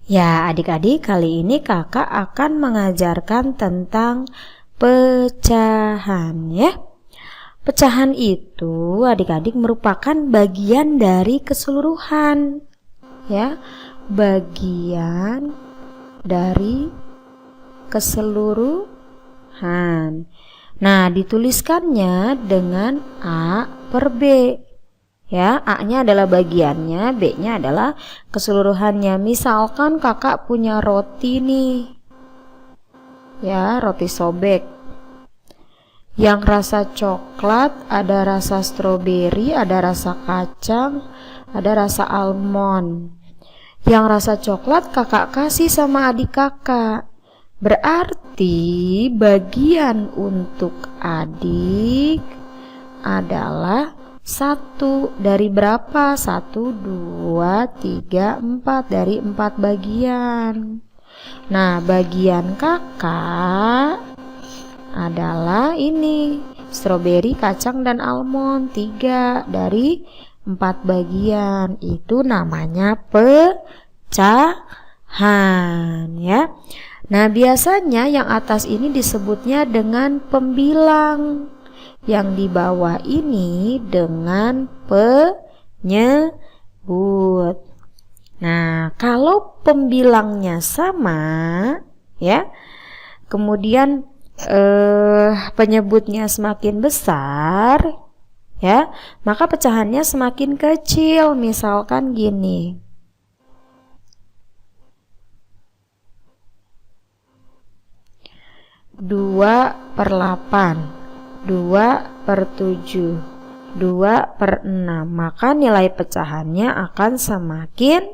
Ya, adik-adik, kali ini kakak akan mengajarkan tentang pecahan ya. Pecahan itu adik-adik merupakan bagian dari keseluruhan ya. Bagian dari keseluruhan. Nah, dituliskannya dengan A per B. Ya, A-nya adalah bagiannya, B-nya adalah keseluruhannya. Misalkan kakak punya roti nih. Ya, roti sobek. Yang rasa coklat, ada rasa stroberi, ada rasa kacang, ada rasa almond. Yang rasa coklat kakak kasih sama adik kakak. Berarti bagian untuk adik adalah 1 dari berapa? 1, 2, 3, 4 dari 4 bagian. Nah, bagian kakak adalah ini, stroberi, kacang, dan almond. 3 dari 4 bagian. Itu namanya pecahan ya. Nah, biasanya yang atas ini disebutnya dengan pembilang. Yang di bawah ini dengan penyebut. Nah, kalau pembilangnya sama ya, kemudian penyebutnya semakin besar ya, maka pecahannya semakin kecil. Misalkan gini, 2/8, 2/7, 2/6, maka nilai pecahannya akan semakin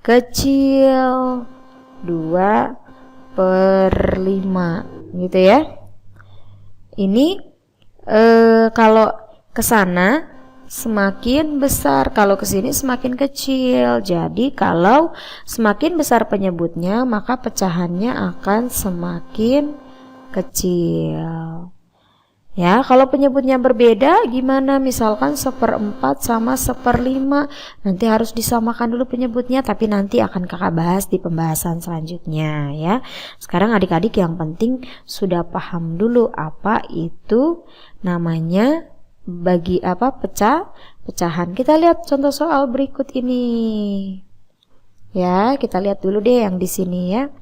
kecil, 2/5 gitu ya. Ini kalau ke sana semakin besar, kalau ke sini semakin kecil. Jadi kalau semakin besar penyebutnya, maka pecahannya akan semakin kecil. Ya, kalau penyebutnya berbeda gimana? Misalkan 1/4 sama 1/5, nanti harus disamakan dulu penyebutnya, tapi nanti akan kakak bahas di pembahasan selanjutnya ya. Sekarang adik-adik yang penting sudah paham dulu apa itu namanya pecahan. Kita lihat contoh soal berikut ini. Ya, kita lihat dulu deh yang di sini ya.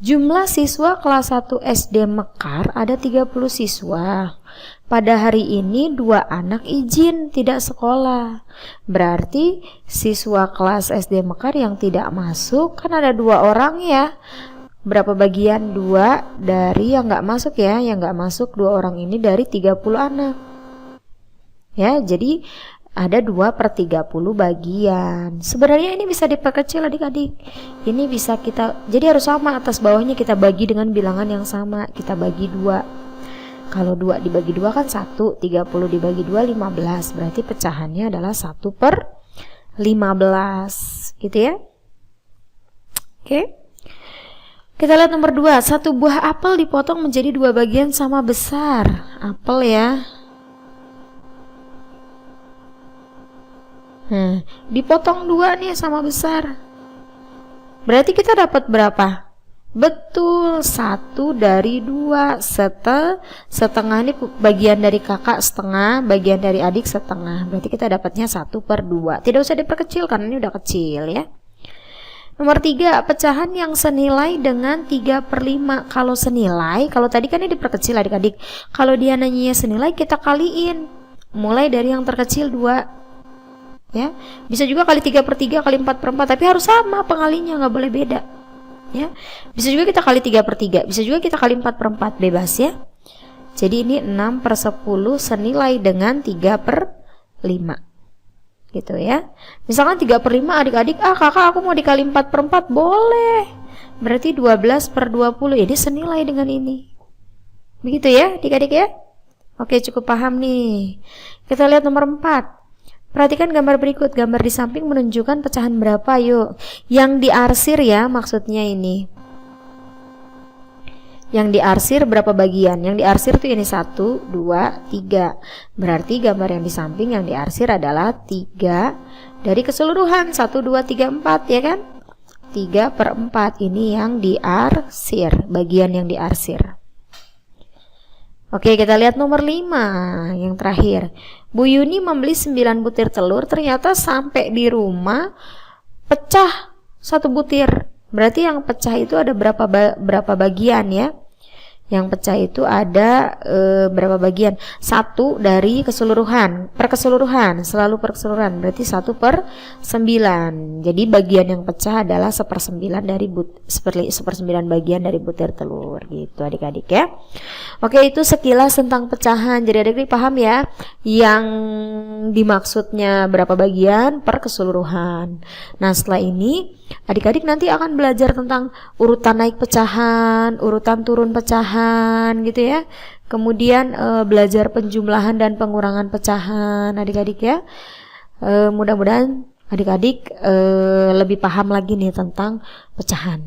Jumlah siswa kelas 1 SD Mekar ada 30 siswa. Pada hari ini 2 anak izin tidak sekolah. Berarti siswa kelas SD Mekar yang tidak masuk kan ada 2 orang ya. Berapa bagian? 2 dari yang nggak masuk ya. Yang nggak masuk 2 orang ini dari 30 anak. Ya, jadi ada 2/30 bagian. Sebenarnya ini bisa diperkecil adik-adik. Ini bisa jadi harus sama, atas bawahnya kita bagi dengan bilangan yang sama. Kita bagi 2. Kalau 2 dibagi 2 kan 1, 30 dibagi 2 15. Berarti pecahannya adalah 1/15 gitu ya. Oke. Kita lihat nomor 2. 1 buah apel dipotong menjadi 2 bagian sama besar. Apel ya. Nah, dipotong 2 nih sama besar. Berarti kita dapat berapa? Betul, 1 dari 2. Setengah ini bagian dari kakak setengah, bagian dari adik setengah. Berarti kita dapatnya 1/2. Tidak usah diperkecil karena ini udah kecil ya. Nomor 3, pecahan yang senilai dengan 3/5. Kalau senilai, kalau tadi kan ini diperkecil adik-adik. Kalau dia nanyanya senilai, kita kaliin. Mulai dari yang terkecil 2. Ya, bisa juga kali 3/3, kali 4/4, tapi harus sama pengalinya, nggak boleh beda. Ya, bisa juga kita kali 3/3, bisa juga kita kali 4/4, bebas ya. Jadi ini 6/10 senilai dengan 3/5. Gitu ya. Misalkan 3/5 adik-adik, kakak aku mau dikali 4/4, boleh. Berarti 12/20, ini senilai dengan ini. Begitu ya adik-adik ya. Oke, cukup paham nih. Kita lihat nomor 4. Perhatikan gambar berikut. Gambar di samping menunjukkan pecahan berapa, yuk. Yang diarsir ya, maksudnya ini. Yang diarsir berapa bagian? Yang diarsir tuh ini 1, 2, 3. Berarti gambar yang di samping yang diarsir adalah 3 dari keseluruhan. 1, 2, 3, 4 ya kan? 3/4. Ini yang diarsir, bagian yang diarsir. Oke, kita lihat nomor 5 yang terakhir. Bu Yuni membeli 9 butir telur, ternyata sampai di rumah pecah 1 butir. Berarti yang pecah itu ada berapa bagian ya? Yang pecah itu ada berapa bagian? 1 dari keseluruhan, per keseluruhan, selalu per keseluruhan. Berarti 1/9. Jadi bagian yang pecah adalah 1/9 dari 1/9 bagian dari butir telur gitu adik-adik ya. Oke, itu sekilas tentang pecahan. Jadi adik-adik paham ya, yang dimaksudnya berapa bagian per keseluruhan. Nah, setelah ini adik-adik nanti akan belajar tentang urutan naik pecahan, urutan turun pecahan gitu ya. Kemudian belajar penjumlahan dan pengurangan pecahan adik-adik ya. Mudah-mudahan adik-adik lebih paham lagi nih tentang pecahan.